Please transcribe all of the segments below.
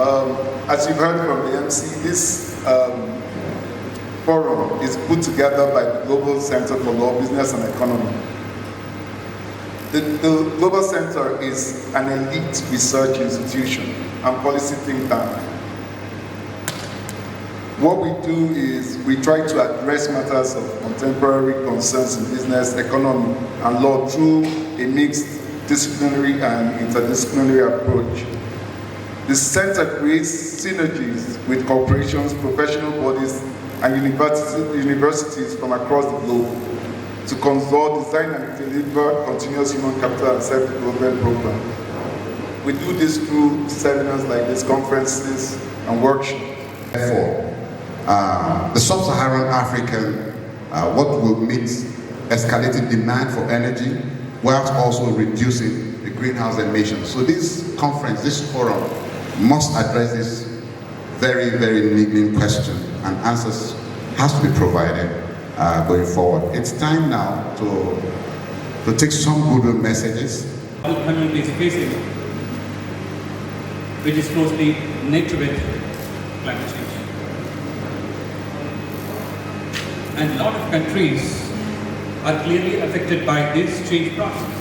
As you've heard from the MC, this forum is put together by the Global Center for Law, Business and Economy. The Global Center is an elite research institution and policy think tank. What we do is we try to address matters of contemporary concerns in business, economy, and law through a mixed disciplinary and interdisciplinary approach. The center creates synergies with corporations, professional bodies, and universities from across the globe to consult, design, and deliver continuous human capital and self-development programs. We do this through seminars like this, conferences, and workshops. Therefore, the sub-Saharan African, what will meet escalating demand for energy, whilst also reducing the greenhouse emissions. So this conference, this forum, must address this very, very niggling question, and answers has to be provided going forward. It's time now to take some goodwill messages. All communities facing, which is closely linked with climate change. And a lot of countries are clearly affected by this change process.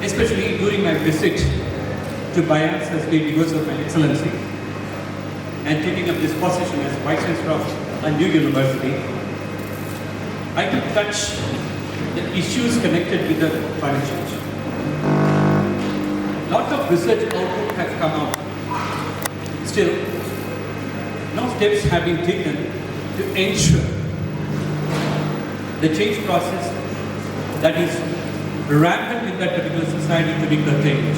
Especially during my visit to Bayelsa State University of my Excellency and taking up this position as Vice Chancellor of a new university, I could touch the issues connected with the climate change. Lots of research output have come out. Still, no steps have been taken to ensure the change process that is rampant in that particular society to be curtailed.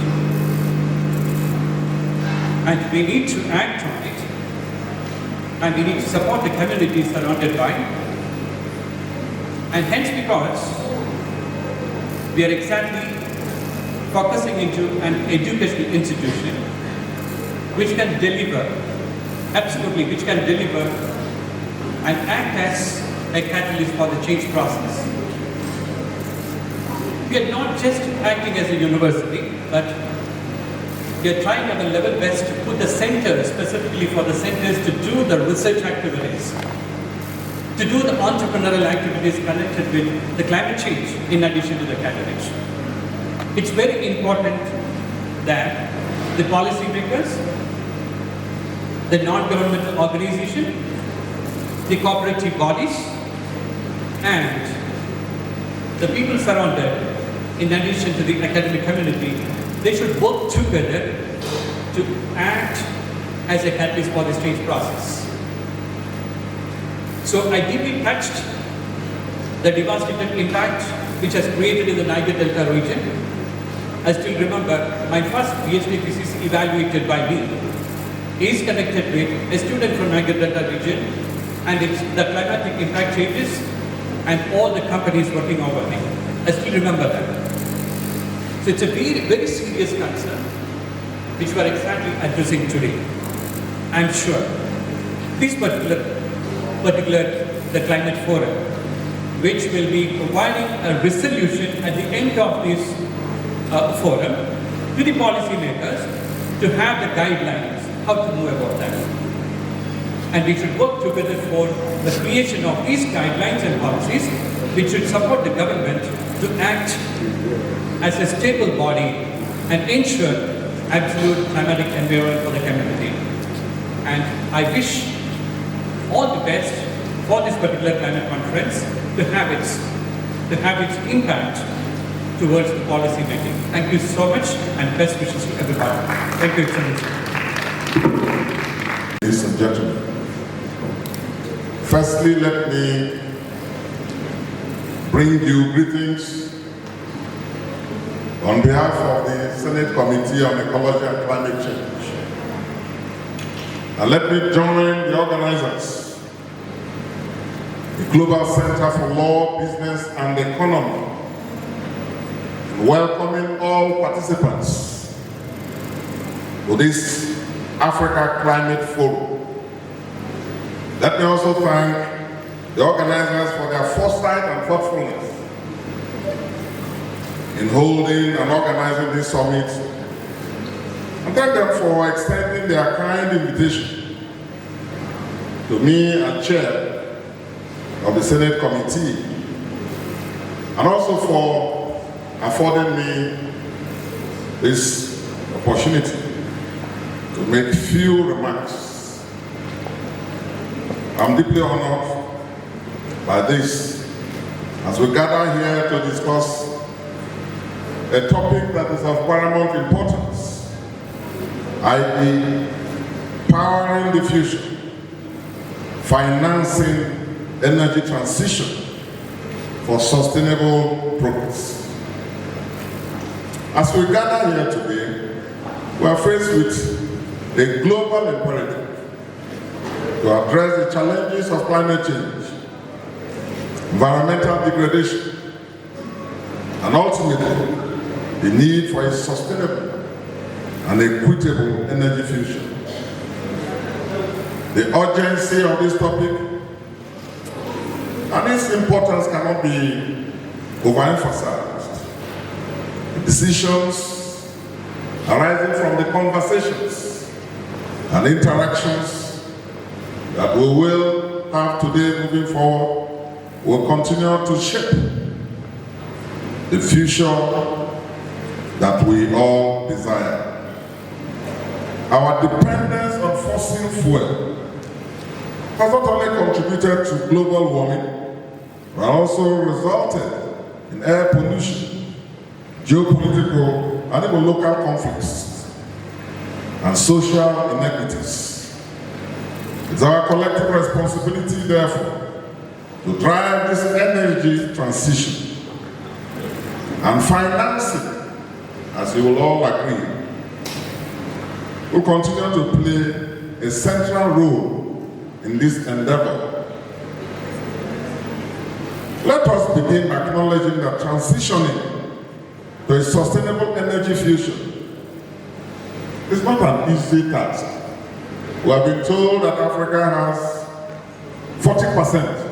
And we need to act on it, and we need to support the communities surrounded by it. And hence, because we are exactly focusing into an educational institution which can deliver, absolutely, which can deliver and act as a catalyst for the change process. We are not just acting as a university, but we are trying our level best to put the center, specifically for the centers, to do the research activities, to do the entrepreneurial activities connected with the climate change in addition to the climate change. It's very important that the policymakers, the non-governmental organization, the cooperative bodies, and the people surrounded, in addition to the academic community, they should work together to act as a catalyst for this change process. So I deeply touched the devastating impact which has created in the Niger Delta region. I still remember my first PhD thesis evaluated by me is connected with a student from Niger Delta region, and it's the climatic impact changes and all the companies working over it. I still remember that. So it's a very, very serious concern which we are exactly addressing today. I'm sure this particular the climate forum, which will be providing a resolution at the end of this forum to the policymakers to have the guidelines how to move about that. And we should work together for the creation of these guidelines and policies which should support the government to act as a stable body and ensure absolute climatic environment for the community. And I wish all the best for this particular climate conference to have its impact towards the policy making. Thank you so much, and best wishes to everybody. Thank you, Excellency. Ladies and gentlemen, firstly, let me bring you greetings on behalf of the Senate Committee on Ecology and Climate Change. And let me join the organizers, the Global Center for Law, Business and Economy, in welcoming all participants to this Africa Climate Forum. Let me also thank the organizers for their foresight and thoughtfulness in holding and organizing this summit and thank them for extending their kind invitation to me as chair of the Senate Committee, and also for affording me this opportunity to make few remarks. I'm deeply honored by this as we gather here to discuss a topic that is of paramount importance, i.e. powering the future, financing energy transition for sustainable progress. As we gather here today, we are faced with a global imperative to address the challenges of climate change, environmental degradation, and ultimately the need for a sustainable and equitable energy future. The urgency of this topic and its importance cannot be overemphasized. The decisions arising from the conversations and interactions that we will have today moving forward will continue to shape the future that we all desire. Our dependence on fossil fuel has not only contributed to global warming, but also resulted in air pollution, geopolitical and even local conflicts, and social inequities. It's our collective responsibility, therefore, to drive this energy transition and financing, as you will all agree, will continue to play a central role in this endeavor. Let us begin acknowledging that transitioning to a sustainable energy future is not an easy task. We have been told that Africa has 40%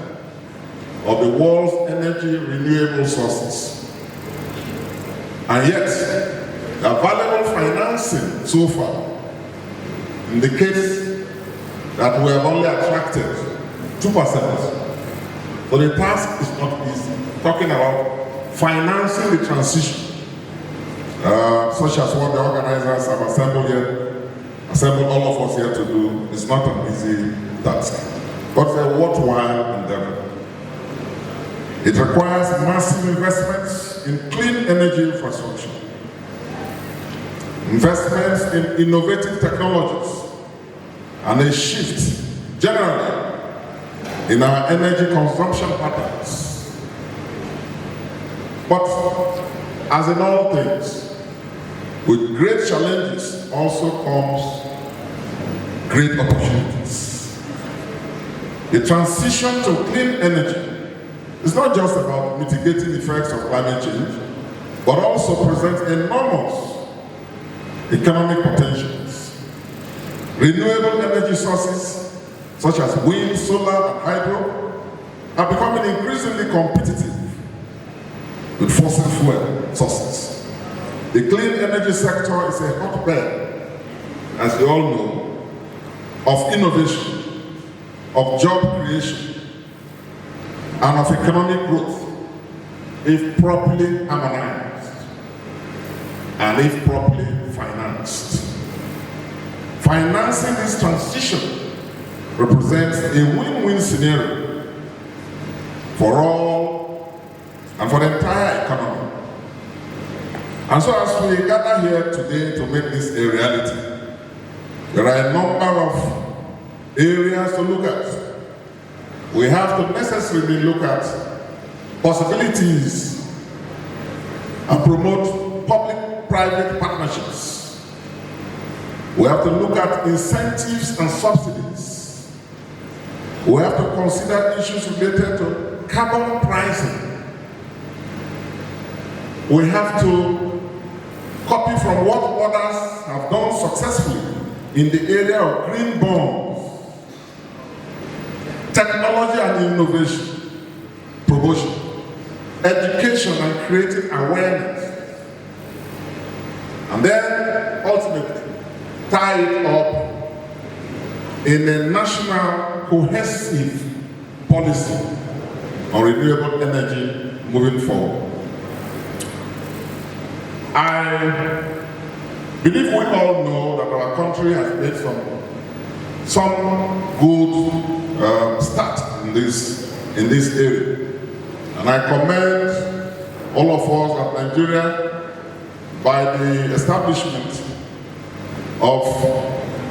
of the world's energy renewable sources. And yet, the available financing so far indicates that we have only attracted 2%. So the task is not easy. Talking about financing the transition, such as what the organizers have assembled all of us here to do, is not an easy task, but it's a worthwhile endeavor. It requires massive investments in clean energy infrastructure, investments in innovative technologies, and a shift generally in our energy consumption patterns. But as in all things, with great challenges also comes great opportunities. The transition to clean energy is not just about mitigating the effects of climate change, but also presents enormous economic potentials. Renewable energy sources such as wind, solar, and hydro are becoming increasingly competitive with fossil fuel sources. The clean energy sector is a hotbed, as you all know, of innovation, of job creation, and of economic growth, if properly harmonized and if properly financed. Financing this transition represents a win-win scenario for all and for the entire economy. And so as we gather here today to make this a reality, there are a number of areas to look at. We have to necessarily look at possibilities and promote public-private partnerships. We have to look at incentives and subsidies. We have to consider issues related to carbon pricing. We have to copy from what others have done successfully in the area of green bonds, technology and innovation, promotion, education and creating awareness, and then ultimately tie it up in a national cohesive policy on renewable energy moving forward. I believe we all know that our country has made some good start in this area. And I commend all of us at Nigeria by the establishment of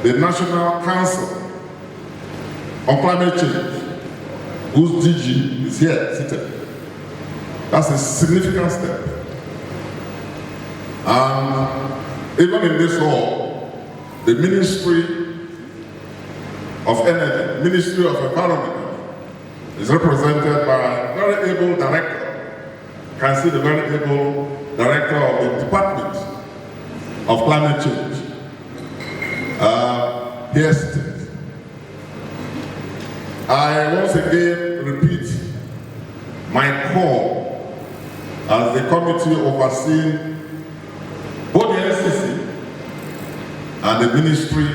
the National Council on Climate Change, whose DG is here seated. That's a significant step. And even in this hall, the Ministry of Energy, Ministry of Environment, is represented by a very able director. You can see the very able director of the Department of Climate Change. Here seated. I once again repeat my call as the committee overseeing both the NCC and the ministry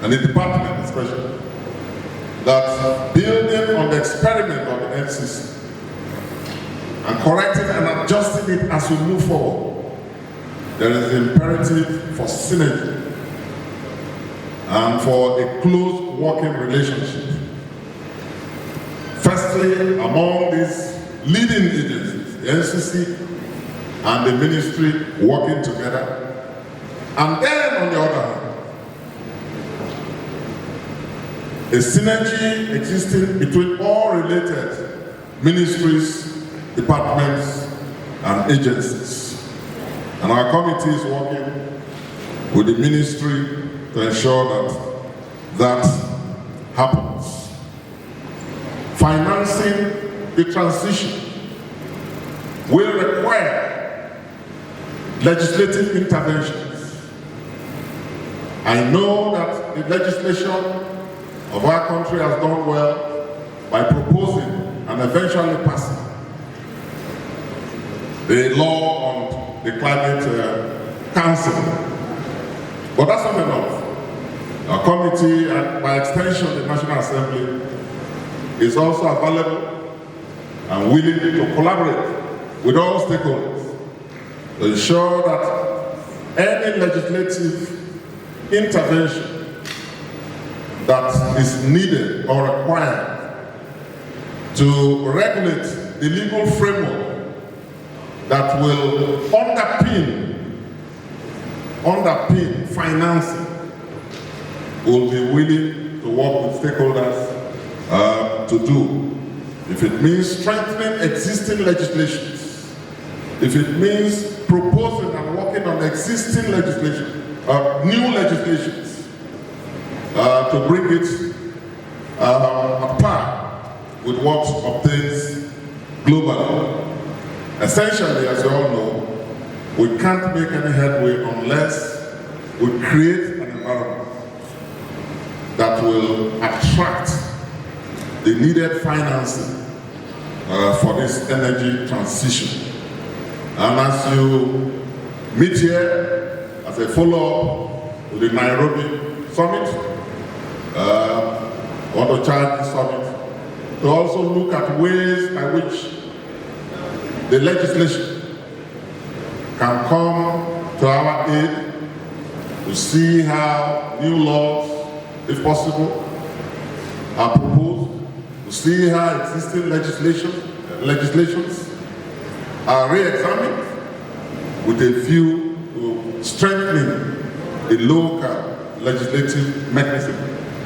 and the department especially, that building on the experiment of the NCC and correcting and adjusting it as we move forward, there is an imperative for synergy and for a close working relationship. Firstly, among these leading agencies, the NCC and the ministry working together, and then on the other hand, a synergy existing between all related ministries, departments, and agencies. And our committee is working with the ministry to ensure that that happens. Financing the transition will require legislative interventions. I know that the legislation of our country has done well by proposing and eventually passing the law on the Climate Council. But that's not enough. Our committee, and by extension the National Assembly, is also available and willing to collaborate with all stakeholders to ensure that any legislative intervention that is needed or required to regulate the legal framework that will underpin financing will be willing to work with stakeholders to do. If it means strengthening existing legislations, if it means proposing and working on existing legislation, new legislations, to bring it at par with what obtains globally. Essentially, as you all know, we can't make any headway unless we create an environment that will attract the needed financing for this energy transition. And as you meet here as a follow-up to the Nairobi Summit, or the Charge Summit, to also look at ways by which the legislation can come to our aid, to see how new laws, if possible, are proposed, to see how existing legislations are re-examined with a view to strengthening the local legislative mechanism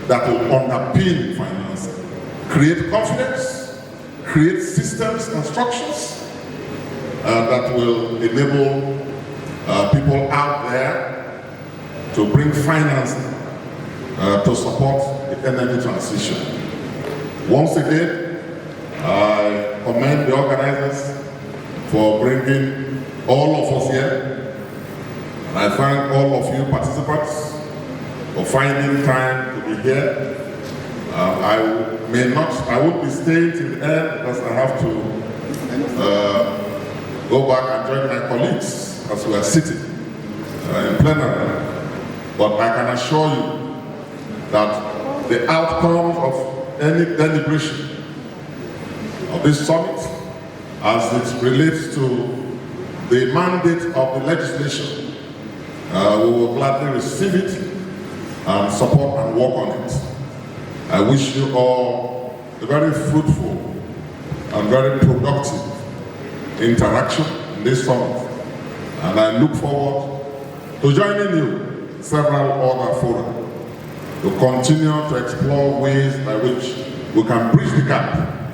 that will underpin financing, create confidence, create systems and structures that will enable people out there to bring financing to support the energy transition. Once again, I commend the organizers for bringing all of us here. And I thank all of you participants for finding time to be here. I won't be staying till the end because I have to go back and join my colleagues as we are sitting in plenary. But I can assure you that the outcomes of any deliberation of this summit, as it relates to the mandate of the legislation, we will gladly receive it and support and work on it. I wish you all a very fruitful and very productive interaction in this summit. And I look forward to joining you in several other fora to continue to explore ways by which we can bridge the gap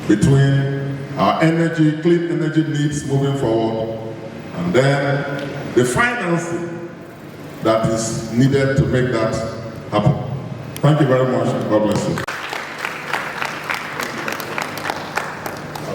between our energy, clean energy needs moving forward, and then the financing that is needed to make that happen. Thank you very much, and God bless you.